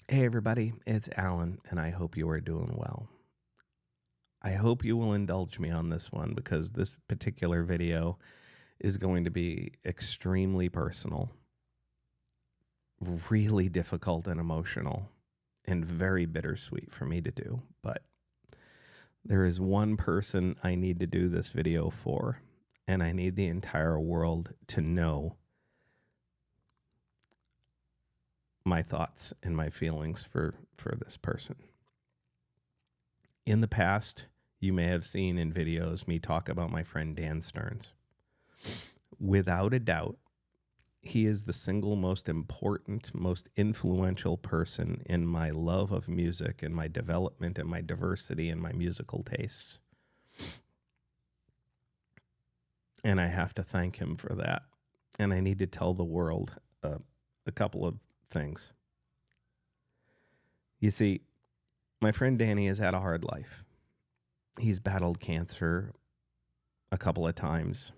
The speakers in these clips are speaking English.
Hey everybody, it's Alan, and I hope you are doing well. I hope you will indulge me on this one because this particular video is going to be extremely personal, really difficult and emotional, and very bittersweet for me to do. But there is one person I need to do this video for, and I need the entire world to know my thoughts and my feelings for this person. In the past, you may have seen in videos me talk about my friend Dan Stearns. Without a doubt, he is the single most important, most influential person in my love of music and my development and my diversity and my musical tastes. And I have to thank him for that. And I need to tell the world a couple of things. You see, my friend Danny has had a hard life. He's battled cancer a couple of times.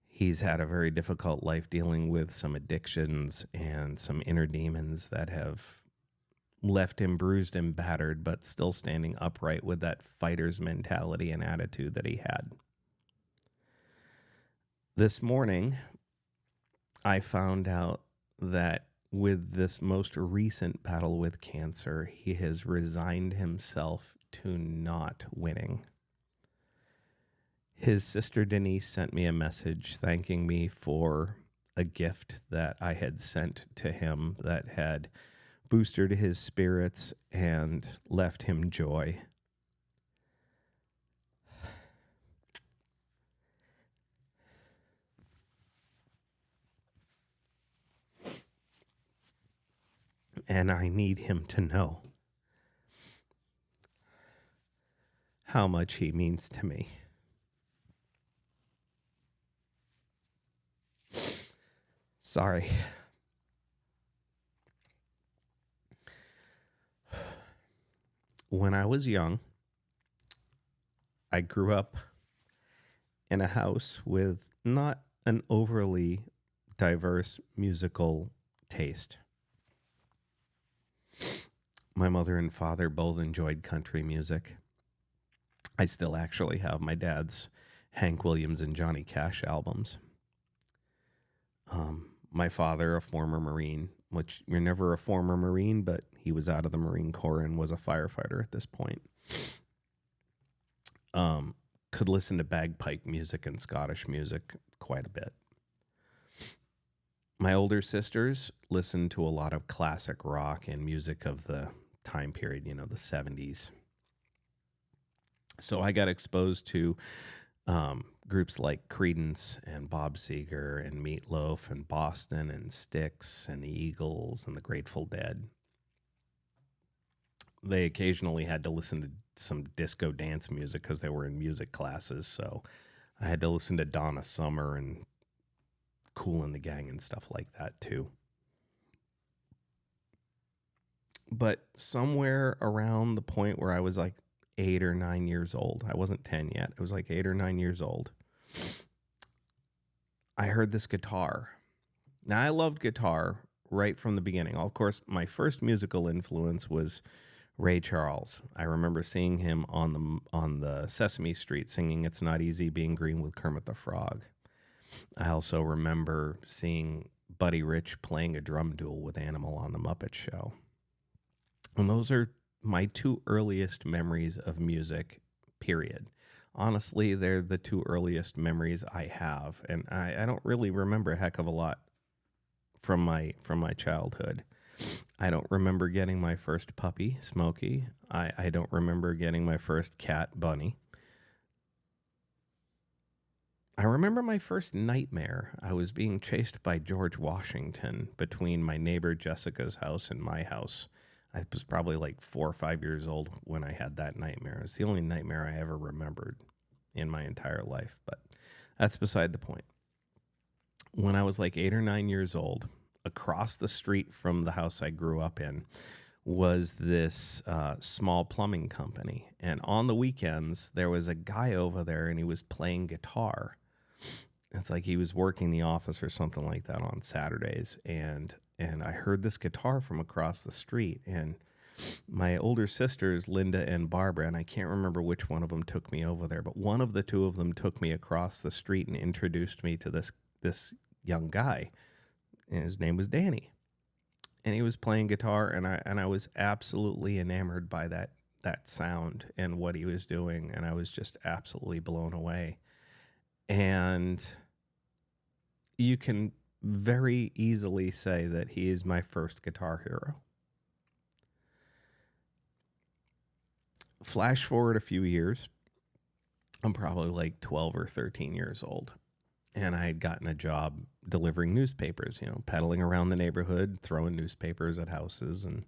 He's had a very difficult life dealing with some addictions and some inner demons that have left him bruised and battered, but still standing upright with that fighter's mentality and attitude that he had. This morning, I found out that with this most recent battle with cancer, he has resigned himself to not winning. His sister Denise sent me a message thanking me for a gift that I had sent to him that had boosted his spirits and left him joy. And I need him to know how much he means to me. Sorry. When I was young, I grew up in a house with not an overly diverse musical taste. My mother and father both enjoyed country music. I still actually have my dad's Hank Williams and Johnny Cash albums. My father, a former Marine, which you're never a former Marine, but he was out of the Marine Corps and was a firefighter at this point. Could listen to bagpipe music and Scottish music quite a bit. My older sisters listened to a lot of classic rock and music of the time period, the 70s. So I got exposed to groups like Creedence and Bob Seger and Meatloaf and Boston and Styx and the Eagles and the Grateful Dead. They occasionally had to listen to some disco dance music because they were in music classes. So I had to listen to Donna Summer and Kool and the Gang and stuff like that too. But somewhere around the point where I was like 8 or 9 years old, I wasn't 10 yet, I was like 8 or 9 years old, I heard this guitar. Now, I loved guitar right from the beginning. Of course, my first musical influence was Ray Charles. I remember seeing him on the Sesame Street singing "It's Not Easy Being Green" with Kermit the Frog. I also remember seeing Buddy Rich playing a drum duel with Animal on the Muppet Show. And those are my two earliest memories of music, period. Honestly, they're the two earliest memories I have, and I don't really remember a heck of a lot from my childhood. I don't remember getting my first puppy, Smokey. I don't remember getting my first cat, Bunny. I remember my first nightmare. I was being chased by George Washington between my neighbor Jessica's house and my house. I was probably like 4 or 5 years old when I had that nightmare. It's the only nightmare I ever remembered in my entire life, but that's beside the point. When I was like 8 or 9 years old, across the street from the house I grew up in was this small plumbing company. And on the weekends, there was a guy over there and he was playing guitar. It's like he was working the office or something like that on Saturdays, and I heard this guitar from across the street, and my older sisters, Linda and Barbara, and I can't remember which one of them took me over there, but one of the two of them took me across the street and introduced me to this young guy, and his name was Danny, and he was playing guitar, and I was absolutely enamored by that sound and what he was doing, and I was just absolutely blown away. And you can very easily say that he is my first guitar hero. Flash forward a few years, I'm probably like 12 or 13 years old, and I had gotten a job delivering newspapers, pedaling around the neighborhood, throwing newspapers at houses. And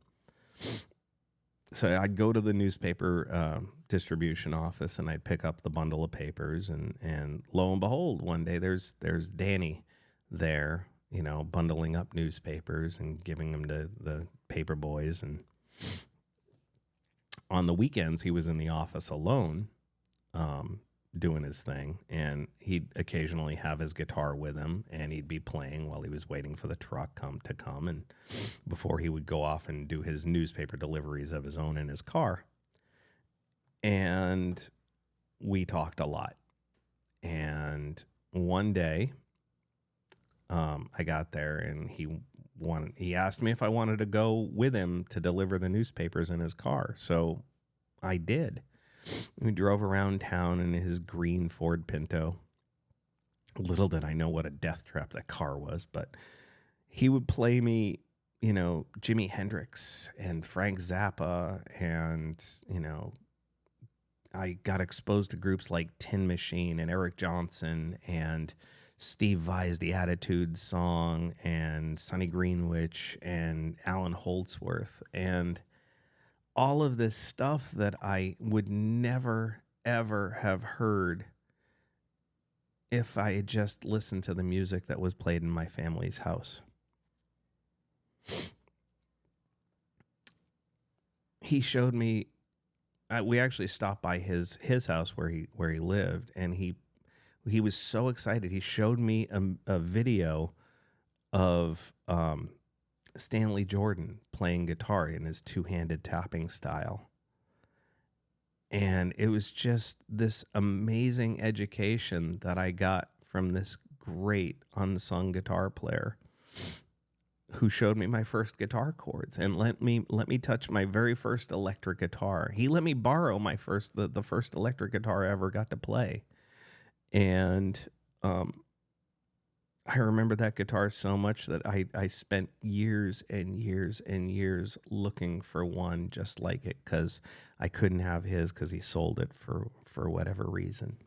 so I'd go to the newspaper distribution office, and I'd pick up the bundle of papers, and lo and behold, one day there's Danny there, bundling up newspapers and giving them to the paper boys. And on the weekends, he was in the office alone, doing his thing, and he'd occasionally have his guitar with him, and he'd be playing while he was waiting for the truck to come, and before he would go off and do his newspaper deliveries of his own in his car. And we talked a lot. And one day, I got there, and he asked me if I wanted to go with him to deliver the newspapers in his car. So I did. We drove around town in his green Ford Pinto. Little did I know what a death trap that car was, but he would play me, Jimi Hendrix and Frank Zappa, and, I got exposed to groups like Tin Machine and Eric Johnson and Steve Vai's The Attitude Song and Sonny Greenwich and Alan Holdsworth, and all of this stuff that I would never, ever have heard if I had just listened to the music that was played in my family's house. He showed me, we actually stopped by his house where he lived, and he was so excited. He showed me a video of Stanley Jordan playing guitar in his two-handed tapping style. And it was just this amazing education that I got from this great unsung guitar player who showed me my first guitar chords and let me touch my very first electric guitar. He let me borrow the first electric guitar I ever got to play. And I remember that guitar so much that I spent years and years and years looking for one just like it, because I couldn't have his because he sold it for whatever reason.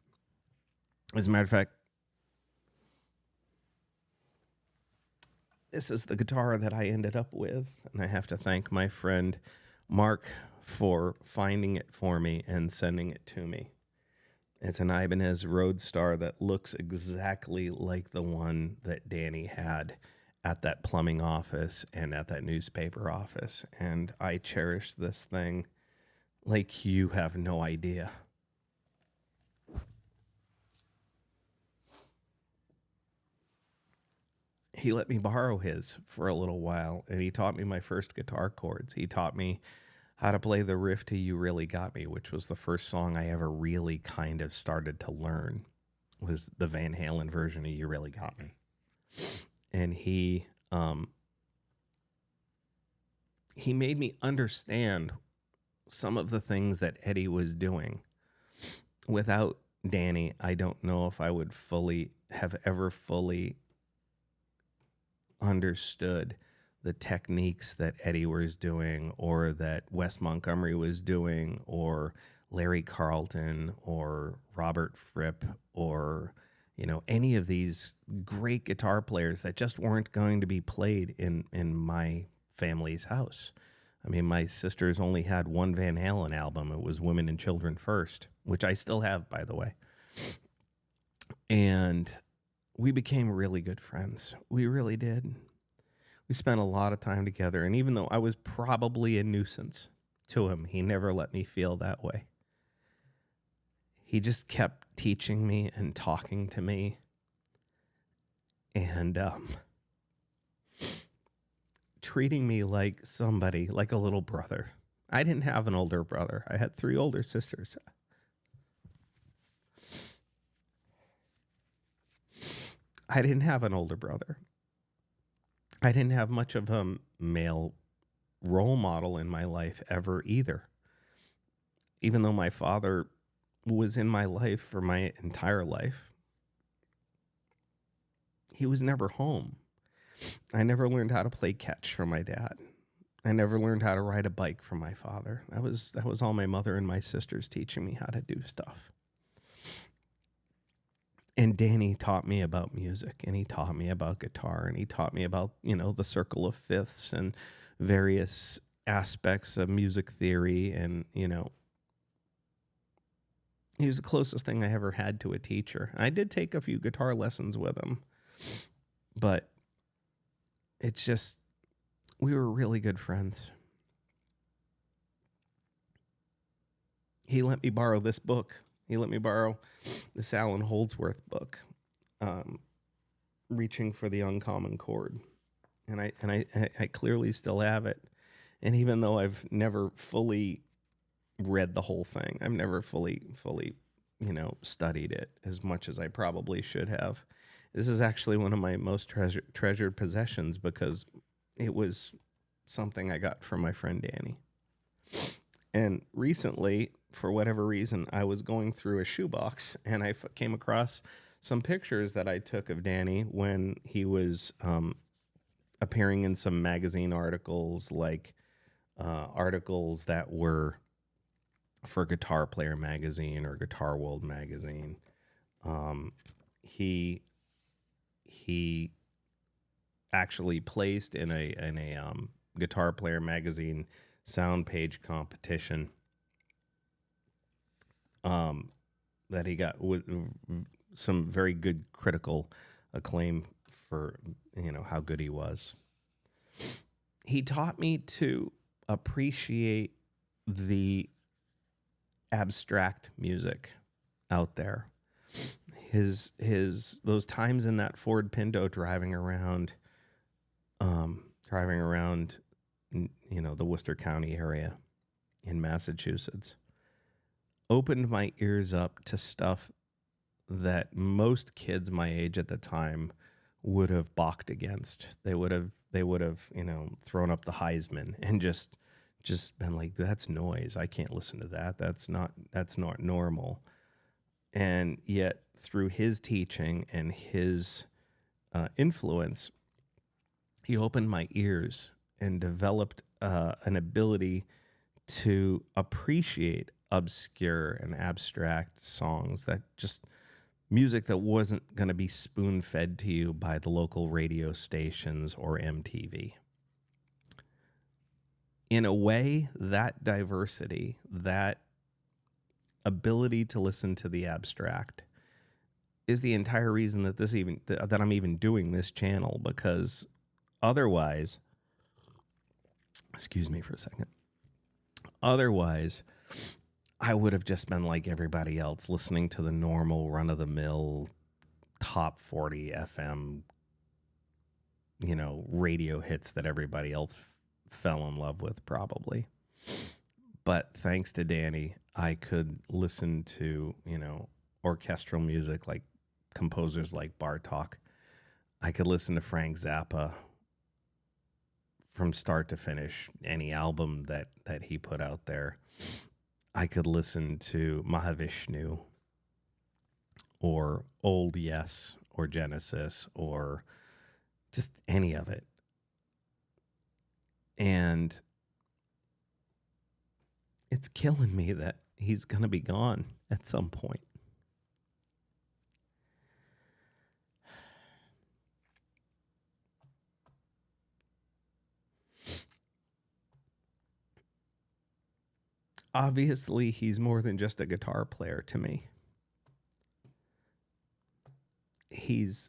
As a matter of fact, this is the guitar that I ended up with, and I have to thank my friend Mark for finding it for me and sending it to me. It's an Ibanez Roadstar that looks exactly like the one that Danny had at that plumbing office and at that newspaper office. And I cherish this thing like you have no idea. He let me borrow his for a little while, and he taught me my first guitar chords. He taught me how to play the riff to You Really Got Me, which was the first song I ever really kind of started to learn, was the Van Halen version of You Really Got Me. And he made me understand some of the things that Eddie was doing. Without Danny, I don't know if I would have ever fully understood the techniques that Eddie was doing, or that Wes Montgomery was doing, or Larry Carlton, or Robert Fripp, or any of these great guitar players that just weren't going to be played in my family's house. I mean, my sisters only had one Van Halen album. It was Women and Children First, which I still have, by the way. And we became really good friends. We really did. We spent a lot of time together, and even though I was probably a nuisance to him, he never let me feel that way. He just kept teaching me and talking to me and treating me like somebody, like a little brother. I didn't have an older brother. I had 3 older sisters. I didn't have an older brother. I didn't have much of a male role model in my life ever either. Even though my father was in my life for my entire life, he was never home. I never learned how to play catch from my dad. I never learned how to ride a bike from my father. That was all my mother and my sisters teaching me how to do stuff. And Danny taught me about music, and he taught me about guitar, and he taught me about, the circle of fifths and various aspects of music theory. And, he was the closest thing I ever had to a teacher. I did take a few guitar lessons with him, but it's just, we were really good friends. He let me borrow this book. He let me borrow this Alan Holdsworth book, Reaching for the Uncommon Chord. And I clearly still have it. And even though I've never fully read the whole thing, I've never fully, studied it as much as I probably should have. This is actually one of my most treasured possessions because it was something I got from my friend Danny. And recently, for whatever reason, I was going through a shoebox and I came across some pictures that I took of Danny when he was appearing in some magazine articles, like articles that were for Guitar Player magazine or Guitar World magazine. He actually placed in a Guitar Player magazine sound page competition that he got with some very good critical acclaim for how good he was. He taught me to appreciate the abstract music out there. His those times in that Ford Pinto driving around the Worcester County area in Massachusetts opened my ears up to stuff that most kids my age at the time would have balked against. They would have thrown up the Heisman and just been like, that's noise. I can't listen to that. That's not normal. And yet through his teaching and his influence, he opened my ears and developed an ability to appreciate obscure and abstract songs, that just music that wasn't going to be spoon-fed to you by the local radio stations or MTV. In a way, that diversity, that ability to listen to the abstract is the entire reason that that I'm even doing this channel, because otherwise, excuse me for a second, otherwise I would have just been like everybody else, listening to the normal run-of-the-mill top 40 FM, radio hits that everybody else fell in love with probably. But thanks to Danny, I could listen to, orchestral music like composers like Bartók. I could listen to Frank Zappa from start to finish, any album that he put out there. I could listen to Mahavishnu or Old Yes or Genesis or just any of it. And it's killing me that he's going to be gone at some point. Obviously, he's more than just a guitar player to me. He's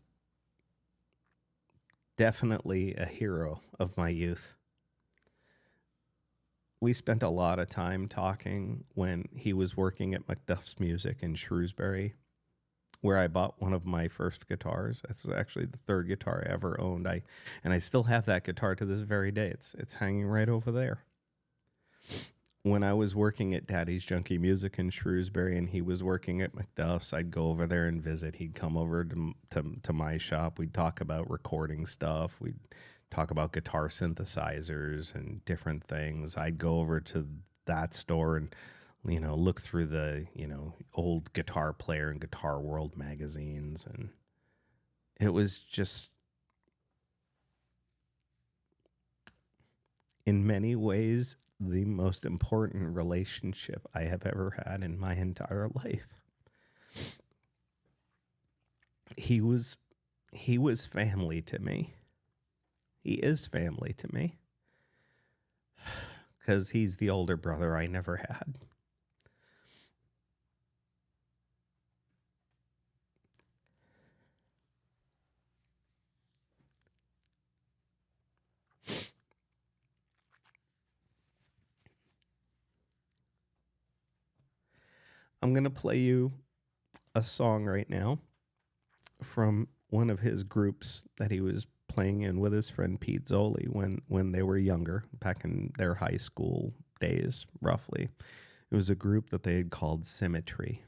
definitely a hero of my youth. We spent a lot of time talking when he was working at Macduff's Music in Shrewsbury. where I bought one of my first guitars. That's actually the third guitar I ever owned. I still have that guitar to this very day. It's hanging right over there. When I was working at Daddy's Junkie Music in Shrewsbury and he was working at McDuff's, I'd go over there and visit. He'd come over to my shop. We'd talk about recording stuff. We'd talk about guitar synthesizers and different things. I'd go over to that store and, look through the, old Guitar Player and Guitar World magazines. And it was just, in many ways, the most important relationship I have ever had in my entire life. He was family to me. He is family to me. Because he's the older brother I never had. I'm going to play you a song right now from one of his groups that he was playing in with his friend Pete Zoli when they were younger, back in their high school days, roughly. It was a group that they had called Symmetry.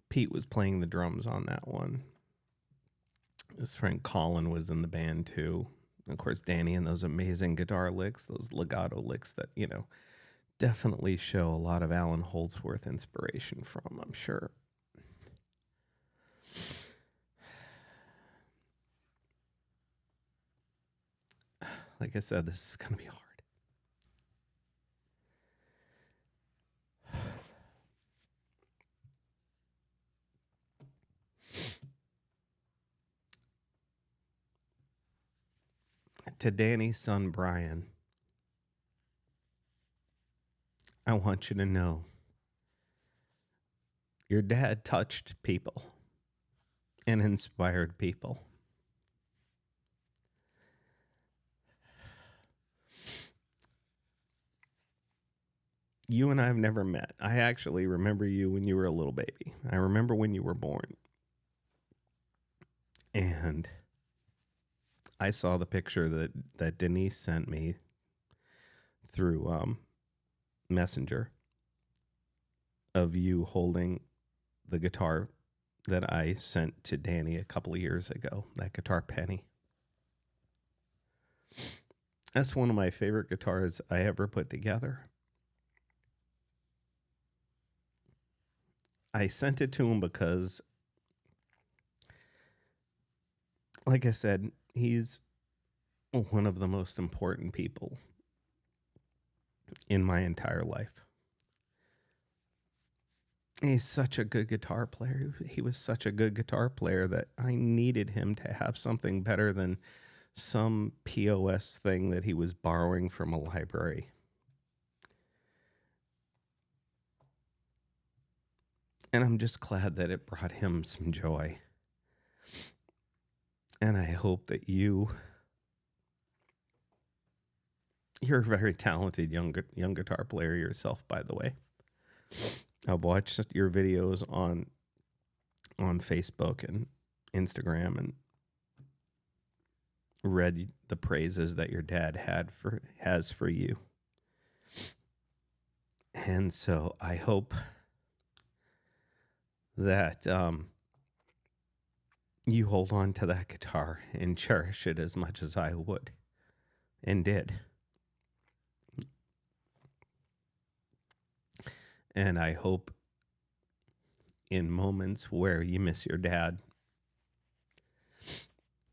Pete was playing the drums on that one. His friend Colin was in the band too. And of course, Danny and those amazing guitar licks, those legato licks that, definitely show a lot of Alan Holdsworth inspiration from, I'm sure. Like I said, this is going to be hard. To Danny's son, Brian, I want you to know your dad touched people and inspired people. You and I have never met. I actually remember you when you were a little baby. I remember when you were born. And I saw the picture that Denise sent me through Messenger of you holding the guitar that I sent to Danny a couple of years ago, that guitar Penny. That's one of my favorite guitars I ever put together. I sent it to him because, like I said, he's one of the most important people in my entire life. He's such a good guitar player. He was such a good guitar player that I needed him to have something better than some POS thing that he was borrowing from a library. And I'm just glad that it brought him some joy. And I hope that you're a very talented young guitar player yourself, by the way. I've watched your videos on Facebook and Instagram and read the praises that your dad has for you. And so I hope that you hold on to that guitar and cherish it as much as I would and did. And I hope in moments where you miss your dad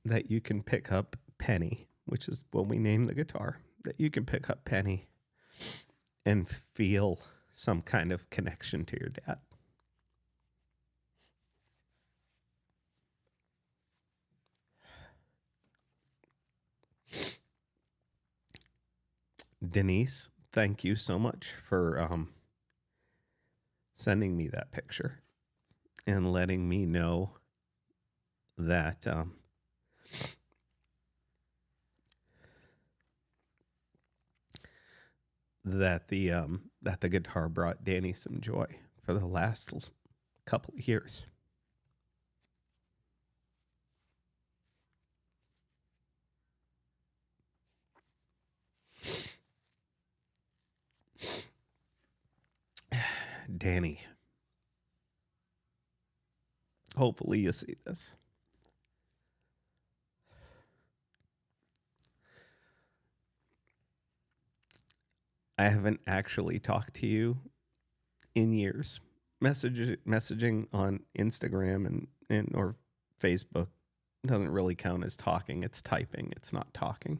that you can pick up Penny, which is what we named the guitar, that you can pick up Penny and feel some kind of connection to your dad. Denise, thank you so much for sending me that picture and letting me know that that the guitar brought Danny some joy for the last couple of years. Danny, hopefully you see this. I haven't actually talked to you in years. Messaging on Instagram and or Facebook doesn't really count as talking. It's typing. It's not talking.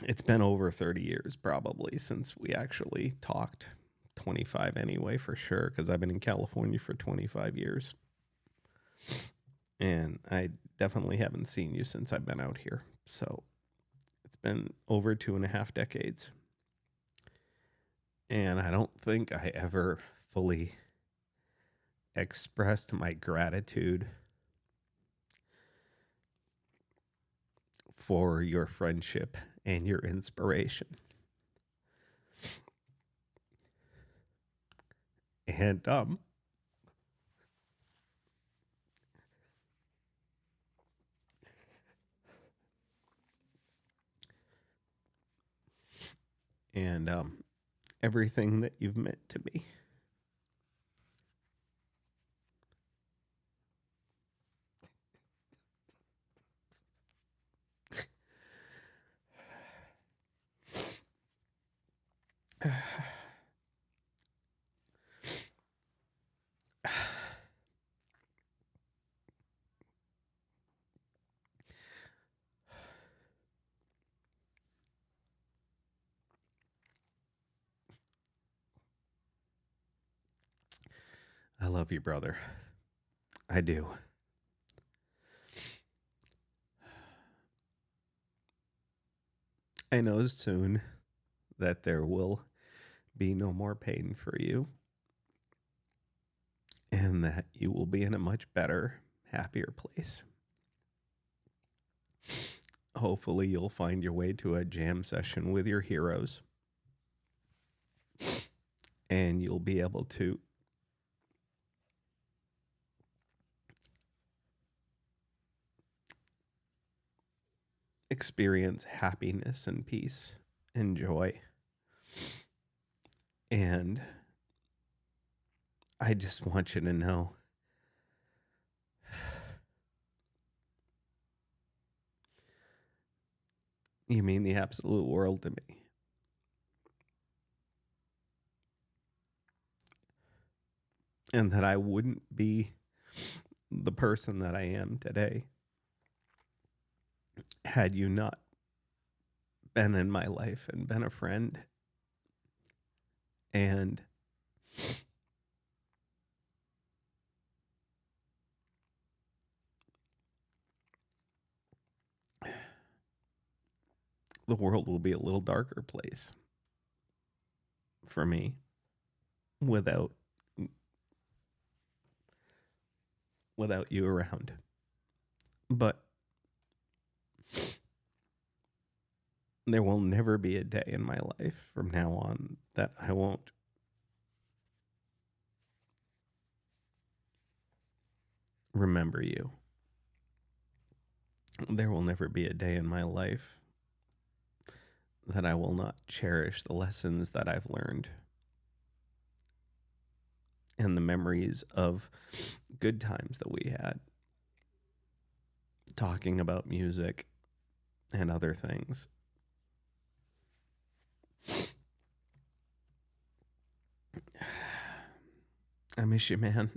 It's been over 30 years probably since we actually talked. 25 anyway, for sure, because I've been in California for 25 years. And I definitely haven't seen you since I've been out here. So it's been over 2.5 decades. And I don't think I ever fully expressed my gratitude for your friendship and your inspiration. And everything that you've meant to me. I love you, brother. I do. I know soon that there will be no more pain for you and that you will be in a much better, happier place. Hopefully, you'll find your way to a jam session with your heroes and you'll be able to experience happiness and peace and joy. And I just want you to know you mean the absolute world to me. And that I wouldn't be the person that I am today had you not been in my life and been a friend. And the world will be a little darker place for me without you around. But there will never be a day in my life from now on that I won't remember you. There will never be a day in my life that I will not cherish the lessons that I've learned and the memories of good times that we had talking about music and other things. I miss you, man.